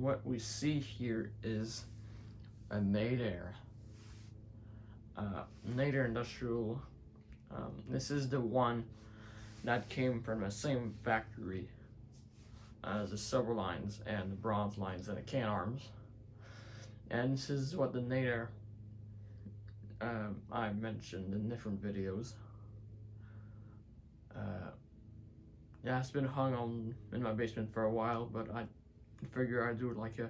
what we see here is a Nadair. Nadair Industrial. This is the one that came from the same factory as the silver lines and the bronze lines and the can arms. And this is what the Nadair I mentioned in different videos. Yeah, it's been hung on in my basement for a while, but I figure I'd do like a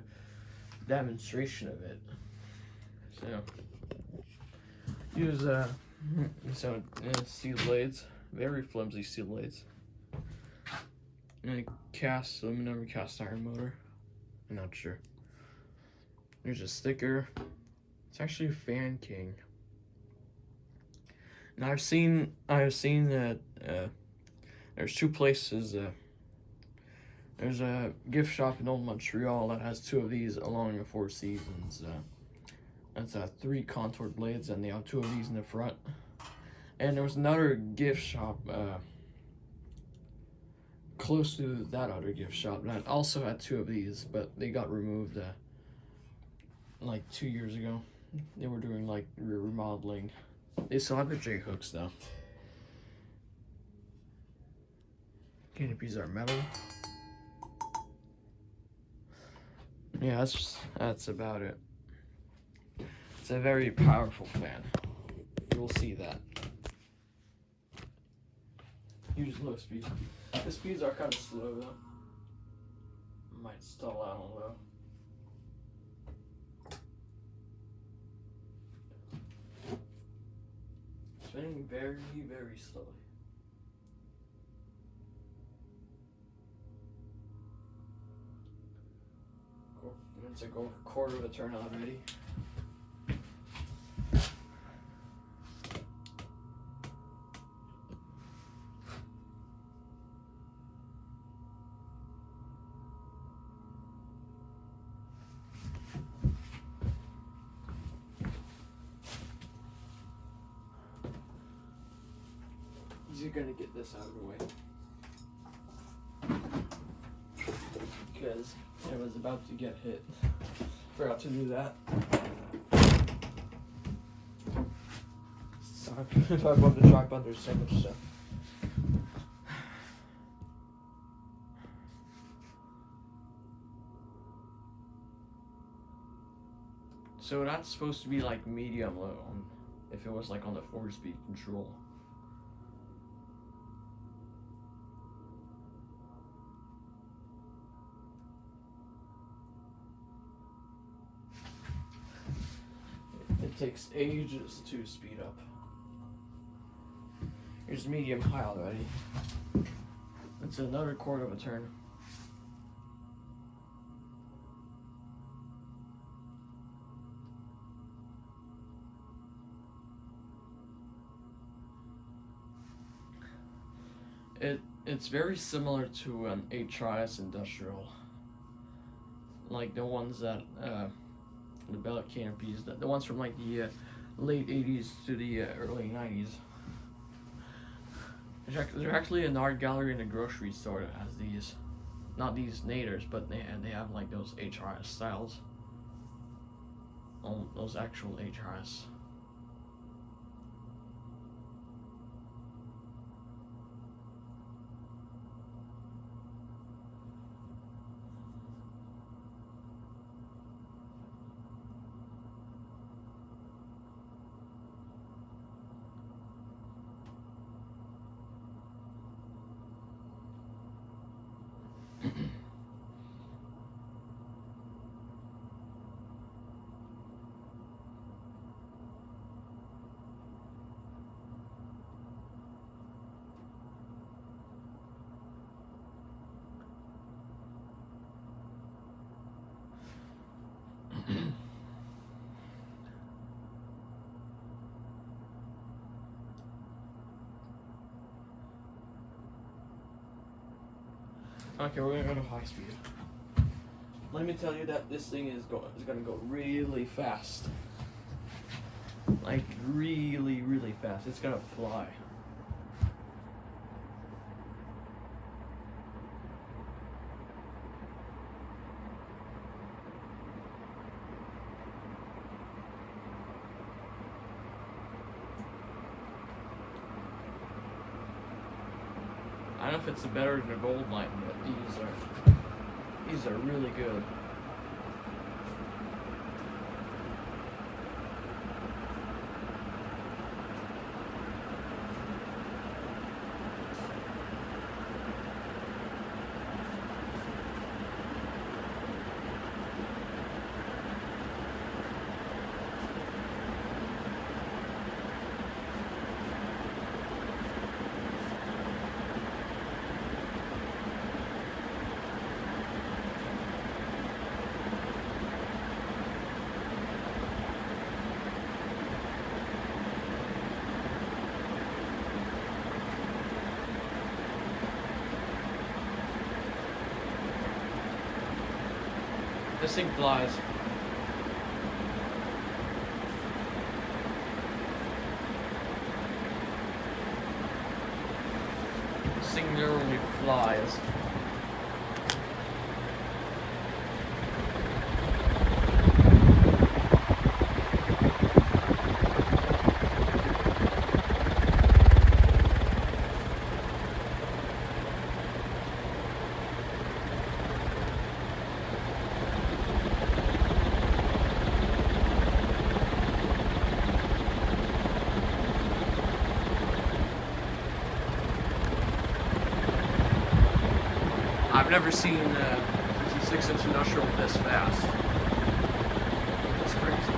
demonstration of it. So use steel blades, very flimsy steel blades, and a aluminum cast iron motor. I'm not sure. There's a sticker. It's actually Fan King. And I've seen that there's two places. There's a gift shop in Old Montreal that has two of these along the Four Seasons. That's 3 contoured blades, and they have 2 of these in the front. And there was another gift shop close to that other gift shop that also had 2 of these, but they got removed like 2 years ago. They were doing like remodeling. They still have the J hooks though. Canopies are metal. Yeah, that's about it. It's a very powerful fan. You'll see that. Use low speed. The speeds are kind of slow though. Might stall out on low. Spinning very, very slowly. It's a quarter of a turn already. You're gonna get this out of the way because it was about to get hit. Forgot to do that. Sorry if I above the tripod, there's so much stuff. So that's supposed to be like medium low if it was like on the 4-speed control. It takes ages to speed up. Here's medium high already. It's another quarter of a turn. It's very similar to an HRS industrial, like the ones that the bellet canopies, the ones from like the late 80s to the early 90s. There's actually an art gallery in a grocery store that has these, not these Nadairs, but they have like those HRS styles. Those actual HRS. Okay, we're gonna go to high speed. Let me tell you that this thing is gonna go really fast. Like really, really fast. It's gonna fly. if it's better than a gold mine, but these are really good. This thing flies. This thing literally flies. I've never seen a 56-inch industrial this fast. That's crazy.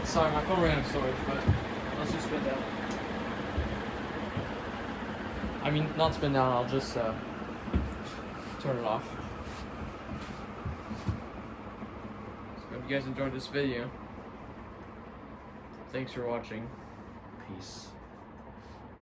Sorry, my phone ran out of storage, but let's just spin down. I mean, not spin down, I'll just turn it off. So hope you guys enjoyed this video. Thanks for watching. Peace.